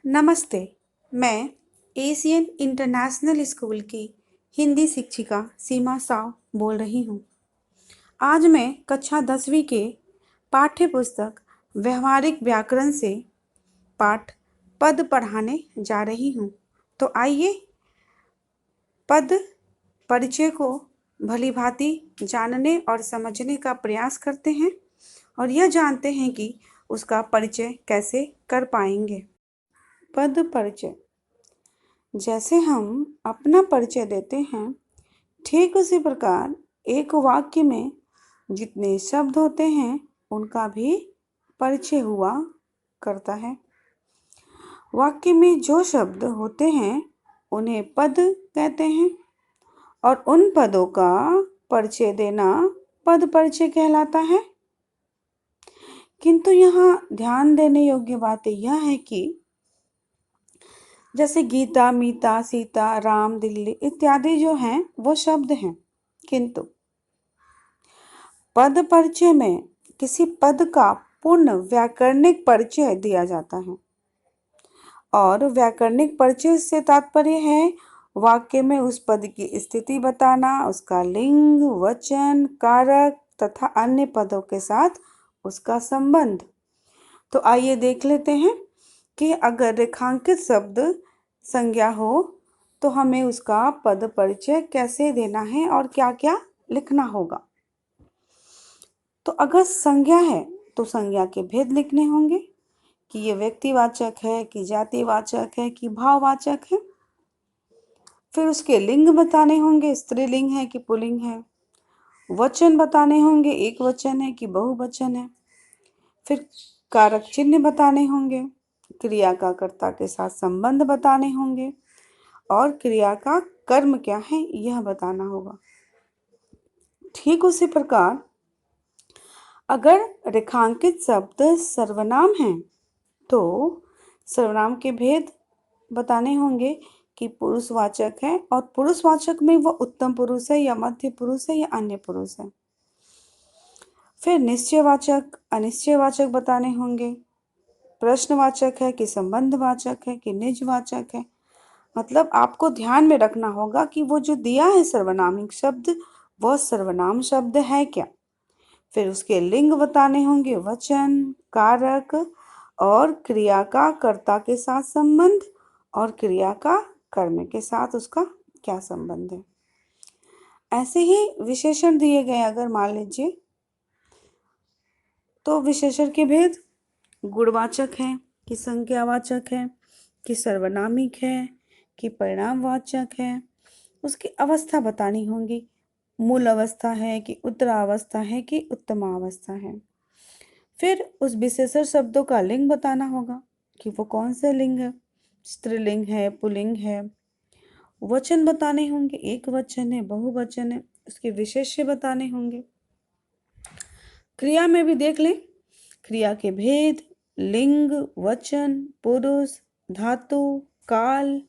नमस्ते। मैं Asian international school की हिंदी शिक्षिका सीमा साव बोल रही हूँ। आज मैं कक्षा 10वीं के पाठ्य पुस्तक व्यवहारिक व्याकरण से पाठ पद पढ़ाने जा रही हूँ। तो आइए पद परिचय को भलीभांति जानने और समझने का प्रयास करते हैं और यह जानते हैं कि उसका परिचय कैसे कर पाएंगे। पद परिचय। जैसे हम अपना परिचय देते हैं, ठीक उसी प्रकार एक वाक्य में जितने शब्द होते हैं उनका भी परिचय हुआ करता है। वाक्य में जो शब्द होते हैं उन्हें पद कहते हैं और उन पदों का परिचय देना पद परिचय कहलाता है। किंतु यहाँ ध्यान देने योग्य बात यह है कि जैसे गीता, मीता, सीता, राम, दिल्ली इत्यादि जो हैं वो शब्द हैं, किंतु पद परिचय में किसी पद का पूर्ण व्याकरणिक परिचय दिया जाता है और व्याकरणिक परिचय से तात्पर्य है वाक्य में उस पद की स्थिति बताना, उसका लिंग, वचन, कारक तथा अन्य पदों के साथ उसका संबंध। तो आइए देख लेते हैं कि अगर रेखांकित शब्द संज्ञा हो तो हमें उसका पद परिचय कैसे देना है और क्या क्या लिखना होगा। तो अगर संज्ञा है तो संज्ञा के भेद लिखने होंगे कि ये व्यक्तिवाचक है, कि जातिवाचक है, कि भाववाचक है। फिर उसके लिंग बताने होंगे, स्त्रीलिंग है कि पुल्लिंग है। वचन बताने होंगे, एक वचन है कि बहुवचन है। फिर कारक चिन्ह बताने होंगे, क्रिया का कर्ता के साथ संबंध बताने होंगे और क्रिया का कर्म क्या है यह बताना होगा। ठीक उसी प्रकार अगर रेखांकित शब्द सर्वनाम है तो सर्वनाम के भेद बताने होंगे कि पुरुषवाचक है और पुरुषवाचक में वह उत्तम पुरुष है या मध्य पुरुष है या अन्य पुरुष है। फिर निश्चयवाचक, अनिश्चयवाचक बताने होंगे। प्रश्नवाचक है कि संबंधवाचक है कि निजवाचक है। मतलब आपको ध्यान में रखना होगा कि वो जो दिया है सर्वनामिक शब्द वह सर्वनाम शब्द है क्या। फिर उसके लिंग बताने होंगे, वचन, कारक और क्रिया का कर्ता के साथ संबंध और क्रिया का कर्म के साथ उसका क्या संबंध है। ऐसे ही विशेषण दिए गए अगर मान लीजिए तो विशेषण के भेद गुणवाचक है कि संज्ञावाचक है कि सर्वनामिक है कि परिणामवाचक है। उसकी अवस्था बतानी होगी, मूल अवस्था है कि उत्तरावस्था है कि उत्तमावस्था है। फिर उस विशेषण शब्दों का लिंग बताना होगा कि वो कौन से लिंग है, स्त्रीलिंग है, पुल्लिंग है। वचन बताने होंगे, एक वचन है, बहुवचन है, उसके विशेष्य बताने होंगे। क्रिया में भी देख लें, क्रिया के भेद, लिंग, वचन, पुरुष, धातु, काल,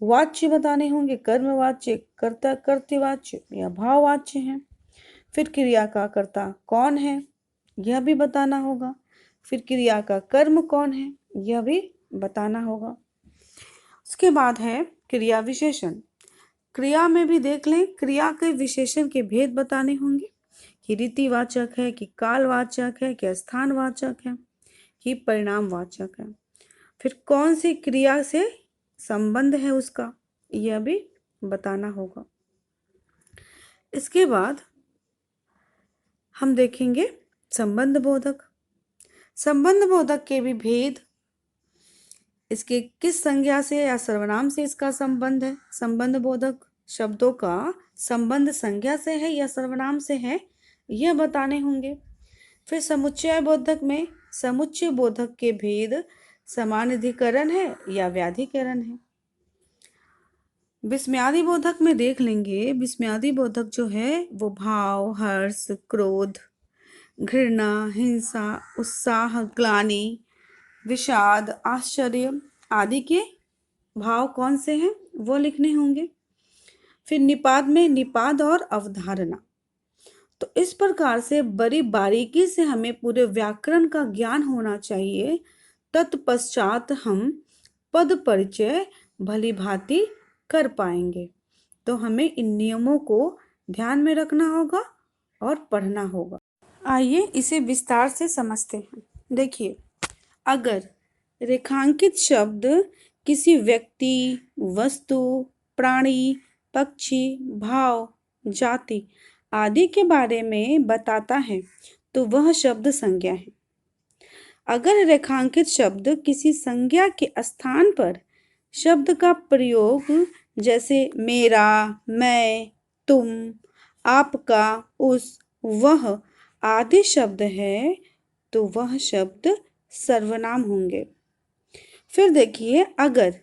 वाच्य बताने होंगे, कर्मवाच्य, कर्ता कर्तृवाच्य या भाववाच्य है। फिर क्रिया का कर्ता कौन है यह भी बताना होगा। फिर क्रिया का कर्म कौन है यह भी बताना होगा। उसके बाद है क्रिया विशेषण। क्रिया में भी देख लें, क्रिया के विशेषण के भेद बताने होंगे कि रीतिवाचक है कि कालवाचक है कि स्थानवाचक है कि परिणामवाचक है। फिर कौन सी क्रिया से संबंध है उसका यह भी बताना होगा। इसके बाद हम देखेंगे संबंध बोधक। संबंध बोधक के भी भेद, इसके किस संज्ञा से या सर्वनाम से इसका संबंध है। संबंध बोधक शब्दों का संबंध संज्ञा से है या सर्वनाम से है यह बताने होंगे। फिर समुच्चय बोधक में समुच्चय बोधक के भेद समानाधिकरण है या व्याधिकरण है। विस्मयादि बोधक में देख लेंगे, विस्मयादि बोधक जो है वो भाव, हर्ष, क्रोध, घृणा, हिंसा, उत्साह, ग्लानि, विषाद, आश्चर्य आदि के भाव कौन से हैं वो लिखने होंगे। फिर निपात में निपात और अवधारणा। तो इस प्रकार से बड़ी बारीकी से हमें पूरे व्याकरण का ज्ञान होना चाहिए। तत्पश्चात हम पद परिचय भली भांति कर पाएंगे। तो हमें इन नियमों को ध्यान में रखना होगा और पढ़ना होगा। आइए इसे विस्तार से समझते हैं। देखिए, अगर रेखांकित शब्द किसी व्यक्ति, वस्तु, प्राणी, पक्षी, भाव, जाति आदि के बारे में बताता है तो वह शब्द संज्ञा है। अगर रेखांकित शब्द किसी संज्ञा के स्थान पर शब्द का प्रयोग जैसे मेरा, मैं, तुम, आपका, उस, वह आदि शब्द है तो वह शब्द सर्वनाम होंगे। फिर देखिए, अगर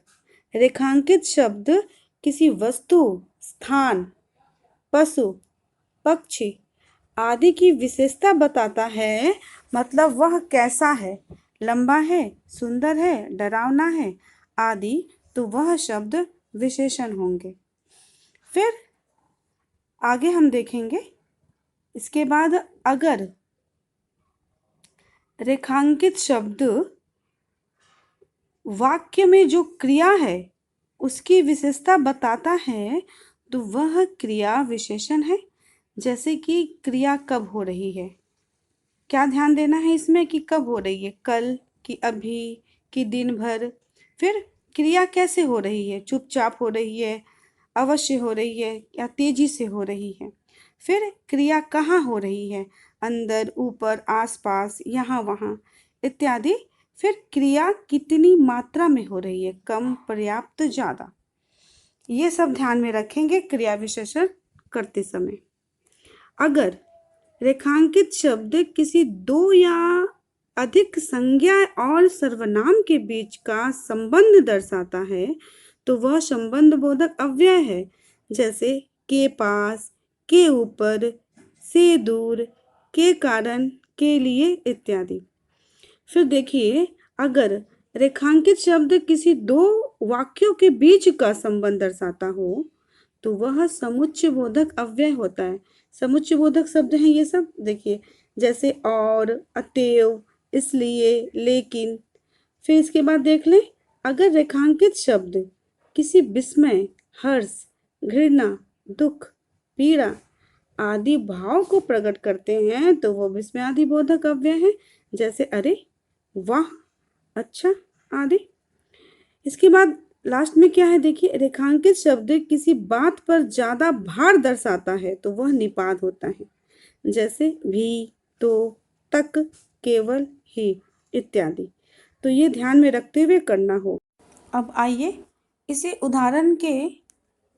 रेखांकित शब्द किसी वस्तु, स्थान, पशु, पक्षी आदि की विशेषता बताता है, मतलब वह कैसा है, लंबा है, सुंदर है, डरावना है आदि, तो वह शब्द विशेषण होंगे। फिर आगे हम देखेंगे। इसके बाद अगर रेखांकित शब्द वाक्य में जो क्रिया है उसकी विशेषता बताता है तो वह क्रिया विशेषण है। जैसे कि क्रिया कब हो रही है, क्या ध्यान देना है इसमें कि कब हो रही है, कल कि अभी कि दिन भर। फिर क्रिया कैसे हो रही है, चुपचाप हो रही है, अवश्य हो रही है या तेजी से हो रही है। फिर क्रिया कहाँ हो रही है, अंदर, ऊपर, आसपास, यहाँ वहाँ इत्यादि। फिर क्रिया कितनी मात्रा में हो रही है, कम, पर्याप्त, ज़्यादा, ये सब ध्यान में रखेंगे क्रिया विशेषण करते समय। अगर रेखांकित शब्द किसी दो या अधिक संज्ञा और सर्वनाम के बीच का संबंध दर्शाता है तो वह संबंध बोधक अव्यय है। जैसे के पास, के ऊपर, से दूर, के कारण, के लिए इत्यादि। फिर देखिए, अगर रेखांकित शब्द किसी दो वाक्यों के बीच का संबंध दर्शाता हो तो वह समुच्चय बोधक अव्यय होता है। समुच्चय बोधक शब्द हैं ये सब। देखिए, जैसे और, अतएव, इसलिए, लेकिन। फिर इसके बाद देख लें, अगर रेखांकित शब्द किसी विस्मय, हर्ष, घृणा, दुख, पीड़ा आदि भाव को प्रकट करते हैं तो वो विस्मय आदि बोधक अव्यय है। जैसे अरे, वाह, अच्छा आदि। इसके बाद लास्ट में क्या है, देखिए, रेखांकित शब्द किसी बात पर ज्यादा भार दर्शाता है तो वह निपात होता है। जैसे भी, तो, तक, केवल, ही इत्यादि। तो ये ध्यान में रखते हुए करना हो। अब आइए इसे उदाहरण के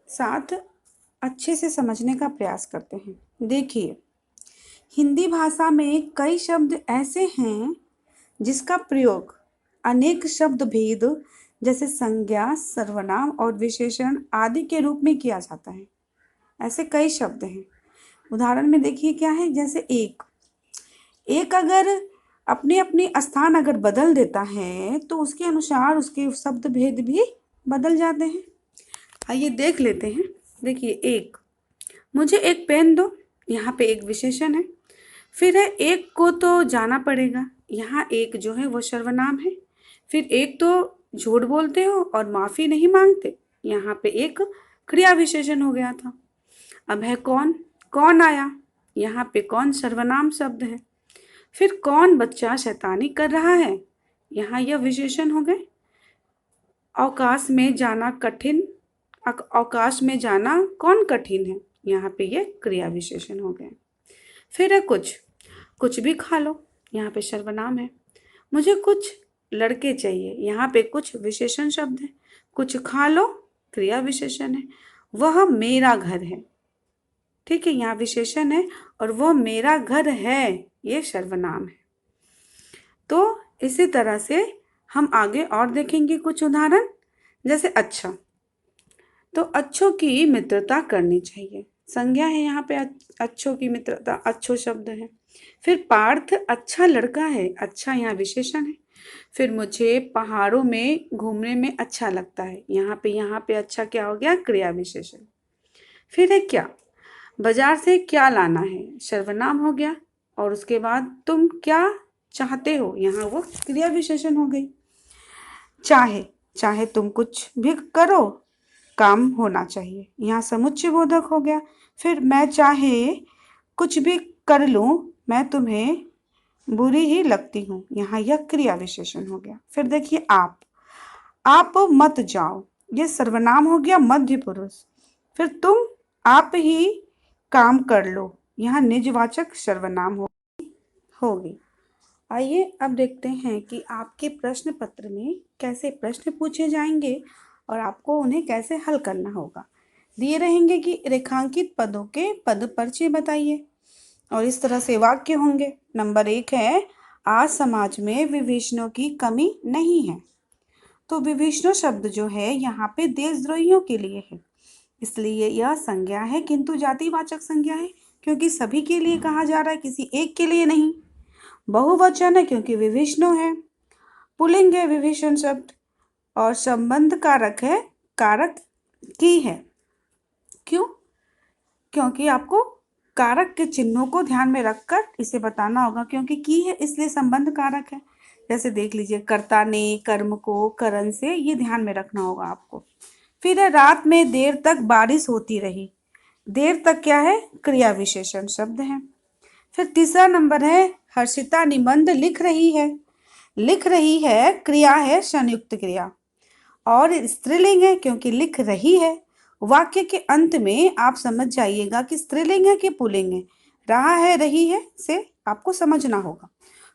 साथ अच्छे से समझने का प्रयास करते हैं। देखिए, हिंदी भाषा में कई शब्द ऐसे हैं जिसका प्रयोग अनेक शब्द भेद जैसे संज्ञा, सर्वनाम और विशेषण आदि के रूप में किया जाता है। ऐसे कई शब्द हैं। उदाहरण में देखिए क्या है, जैसे एक अगर अपने अपने स्थान अगर बदल देता है तो उसके अनुसार उसके शब्द भेद भी बदल जाते हैं। आइए देख लेते हैं। देखिए, एक, मुझे एक पेन दो, यहाँ पे एक विशेषण है। फिर है, एक को तो जाना पड़ेगा, यहाँ एक जो है वो सर्वनाम है। फिर एक तो झूठ बोलते हो और माफ़ी नहीं मांगते, यहाँ पे एक क्रिया विशेषण हो गया था। अब है कौन, कौन आया, यहाँ पे कौन सर्वनाम शब्द है। फिर कौन बच्चा शैतानी कर रहा है, यहाँ यह विशेषण हो गए। अवकाश में जाना कठिन, अवकाश में जाना कौन कठिन है, यहाँ पे ये क्रिया विशेषण हो गए। फिर है कुछ, कुछ भी खा लो, यहाँ पे सर्वनाम है। मुझे कुछ लड़के चाहिए, यहाँ पे कुछ विशेषण शब्द है। कुछ खा लो क्रिया विशेषण है। वह मेरा घर है, ठीक है, यहाँ विशेषण है, और वह मेरा घर है ये सर्वनाम है। तो इसी तरह से हम आगे और देखेंगे कुछ उदाहरण। जैसे अच्छा, तो अच्छों की मित्रता करनी चाहिए, संज्ञा है यहाँ पे, अच्छों की मित्रता, अच्छो शब्द है। फिर पार्थ अच्छा लड़का है, अच्छा यहाँ विशेषण है। फिर मुझे पहाड़ों में घूमने में अच्छा लगता है, यहाँ पे अच्छा क्या हो गया, क्रिया विशेषण। फिर है क्या, बाजार से क्या लाना है, सर्वनाम हो गया। और उसके बाद तुम क्या चाहते हो, यहाँ वो क्रिया विशेषण हो गई। चाहे, चाहे तुम कुछ भी करो, काम होना चाहिए। यहाँ समुच्चय बोधक हो गया। फिर मैं चाहे कुछ भी कर लूं, मैं तुम्हें बुरी ही लगती हूँ, यहाँ यह क्रिया विशेषण हो गया। फिर देखिए आप मत जाओ, ये सर्वनाम हो गया मध्य पुरुष। फिर तुम आप ही काम कर लो, यहाँ निजवाचक सर्वनाम होगी। आइए अब देखते हैं कि आपके प्रश्न पत्र में कैसे प्रश्न पूछे जाएंगे और आपको उन्हें कैसे हल करना होगा। दिए रहेंगे कि रेखांकित पदों के पद परिचय बताइए और इस तरह से वाक्य होंगे। नंबर 1 है, आज समाज में विभीषणों की कमी नहीं है। तो विभीषण शब्द जो है यहाँ पे देशद्रोहियों के लिए है, इसलिए यह संज्ञा है किंतु जातिवाचक संज्ञा है, क्योंकि सभी के लिए कहा जा रहा है, किसी एक के लिए नहीं। बहुवचन है क्योंकि विभीषण है। पुल्लिंग है विभीषण शब्द, और संबंध कारक है, कारक की है। क्यों? क्योंकि आपको कारक के चिन्हों को ध्यान में रखकर इसे बताना होगा, क्योंकि की है इसलिए संबंध कारक है। जैसे देख लीजिए, कर्ता ने कर्म को करण से, ये ध्यान में रखना होगा आपको। फिर है, रात में देर तक बारिश होती रही। देर तक क्या है? क्रिया विशेषण शब्द है। फिर तीसरा नंबर है, हर्षिता निबंध लिख रही है। लिख रही है क्रिया है संयुक्त क्रिया, और स्त्रीलिंग है क्योंकि लिख रही है। वाक्य के अंत में आप समझ जाइएगा कि स्त्रीलिंग है कि पुल्लिंग है। रहा है, रही है से आपको समझना होगा।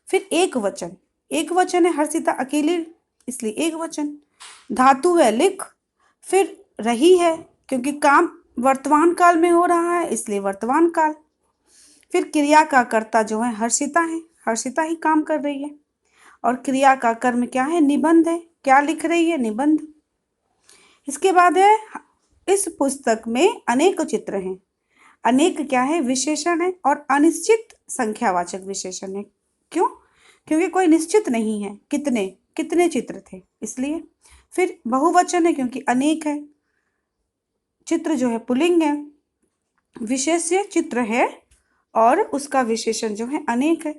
फिर एक वचन, एक वचन है, हर्षिता अकेली इसलिए एक वचन। धातु है लिख। फिर रही है क्योंकि काम वर्तमान काल में हो रहा है इसलिए वर्तमान काल। फिर क्रिया का कर्ता जो है हर्षिता है, हर्षिता ही काम कर रही है। और क्रिया का कर्म क्या है? निबंध है। क्या लिख रही है? निबंध। इसके बाद है, इस पुस्तक में अनेक चित्र हैं। अनेक क्या है? विशेषण है, और अनिश्चित संख्यावाचक विशेषण है। क्यों? क्योंकि कोई निश्चित नहीं है कितने कितने चित्र थे, इसलिए। फिर बहुवचन है क्योंकि अनेक है। चित्र जो है पुल्लिंग है। विशेष्य चित्र है और उसका विशेषण जो है अनेक है।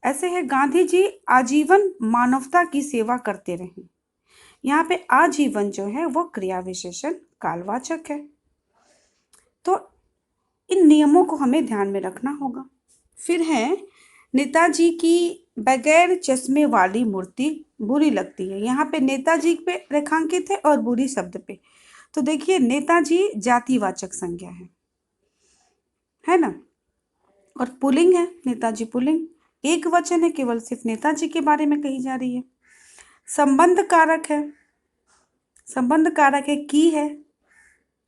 ऐसे है, गांधी जी आजीवन मानवता की सेवा करते रहे। यहाँ पे आजीवन जो है वो क्रिया विशेषण कालवाचक है। तो इन नियमों को हमें ध्यान में रखना होगा। फिर है, नेताजी की बगैर चश्मे वाली मूर्ति बुरी लगती है। यहाँ पे नेताजी पे रेखांकित है और बुरी शब्द पे। तो देखिए, नेताजी जातिवाचक संज्ञा है ना, और पुल्लिंग है, नेताजी पुल्लिंग। एक वचन है, केवल सिर्फ नेताजी के बारे में कही जा रही है। संबंध कारक है, संबंध कारक है की है,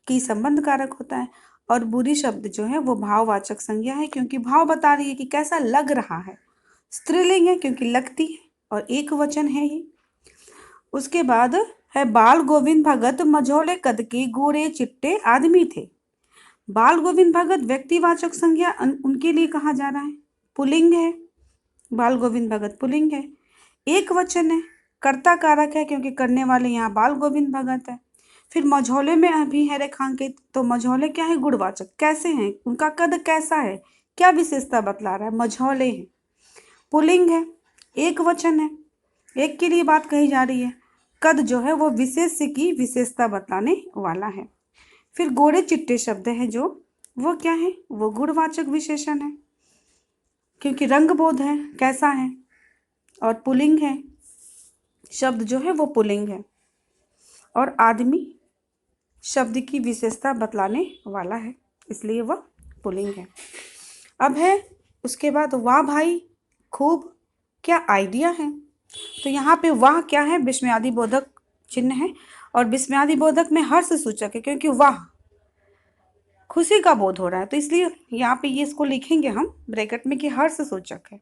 की संबंध कारक होता है। और बुरी शब्द जो है वो भाववाचक संज्ञा है, क्योंकि भाव बता रही है कि कैसा लग रहा है। स्त्रीलिंग है क्योंकि लगती है, और एक वचन है ये। उसके बाद है, बाल गोविंद भगत मझोले कद के गोरे चिट्टे आदमी थे। बाल गोविंद भगत व्यक्तिवाचक संज्ञा उनके लिए कहा जा रहा है, पुल्लिंग है। बाल गोविंद भगत पुल्लिंग है। एक वचन है, कर्ता कारक है क्योंकि करने वाले यहाँ बाल गोविंद भगत है। फिर मझौले में अभी है रेखांकित, तो मझौले क्या है? गुणवाचक। कैसे हैं? उनका कद कैसा है? क्या विशेषता बतला रहा है? मझौले है। पुल्लिंग है, एक वचन है, एक के लिए बात कही जा रही है। कद जो है वो विशेष्य की विशेषता बताने वाला है। फिर गोरे चिट्टे शब्द है जो, वो क्या है? वो गुणवाचक विशेषण है क्योंकि रंग बोध है, कैसा है। और पुल्लिंग है, शब्द जो है वो पुल्लिंग है, और आदमी शब्द की विशेषता बतलाने वाला है, इसलिए वह पुल्लिंग है। अब है उसके बाद, वाह भाई खूब, क्या आइडिया है। तो यहाँ पे वाह क्या है? विस्मयादि बोधक चिन्ह है, और विस्मयादि बोधक में हर्ष सूचक है, क्योंकि वाह खुशी का बोध हो रहा है, तो इसलिए यहाँ पे ये इसको लिखेंगे हम ब्रैकेट में कि हर्ष सूचक है।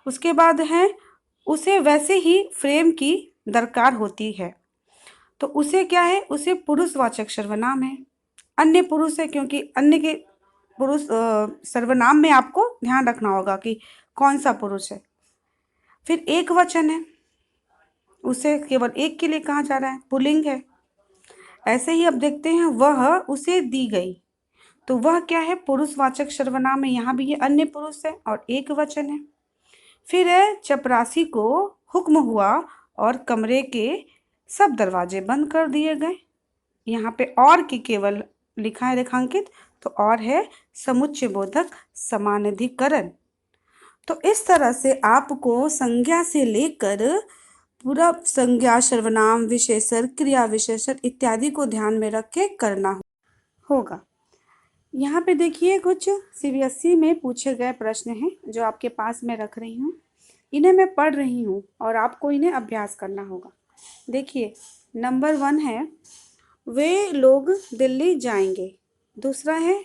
उसके बाद है, उसे वैसे ही प्रेम की दरकार होती है। तो उसे क्या है? उसे पुरुषवाचक सर्वनाम है। अन्य पुरुष है क्योंकि अन्य के पुरुष सर्वनाम में आपको ध्यान रखना होगा कि कौन सा पुरुष है। फिर एक वचन है, उसे केवल एक के लिए कहा जा रहा है, पुल्लिंग है। ऐसे ही अब देखते हैं, वह उसे दी गई। तो वह क्या है? पुरुषवाचक सर्वनाम है, यहाँ भी ये अन्य पुरुष है और एक वचन है। फिर है, चपरासी को हुक्म हुआ और कमरे के सब दरवाजे बंद कर दिए गए। यहाँ पे और की केवल लिखा है रेखांकित, तो और है समुच्चय बोधक समानाधिकरण। तो इस तरह से आपको संज्ञा से लेकर पूरा संज्ञा, सर्वनाम, विशेषण, क्रिया विशेषण इत्यादि को ध्यान में रख के करना होगा। यहाँ पे देखिए कुछ सीबीएसई में पूछे गए प्रश्न हैं जो आपके पास मैं रख रही हूँ। इन्हें मैं पढ़ रही हूँ और आपको इन्हें अभ्यास करना होगा। देखिए, नंबर 1 है वे लोग दिल्ली जाएंगे। दूसरा है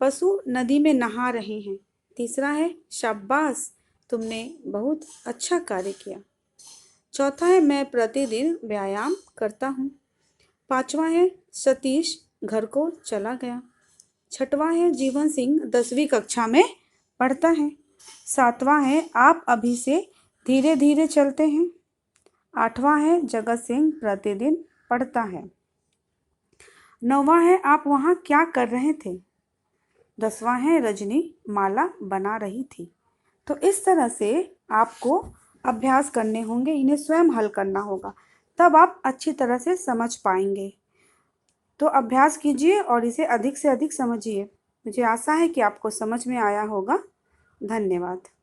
पशु नदी में नहा रहे हैं। तीसरा है शाबाश, तुमने बहुत अच्छा कार्य किया। चौथा है मैं प्रतिदिन व्यायाम करता हूँ। पांचवा है सतीश घर को चला गया। छठवां है जीवन सिंह 10वीं कक्षा में पढ़ता है। सातवां है आप अभी से धीरे धीरे चलते हैं। आठवां है जगत सिंह प्रतिदिन पढ़ता है। नौवां है आप वहाँ क्या कर रहे थे। 10वां है रजनी माला बना रही थी। तो इस तरह से आपको अभ्यास करने होंगे, इन्हें स्वयं हल करना होगा, तब आप अच्छी तरह से समझ पाएंगे। तो अभ्यास कीजिए और इसे अधिक से अधिक समझिए। मुझे आशा है कि आपको समझ में आया होगा। धन्यवाद।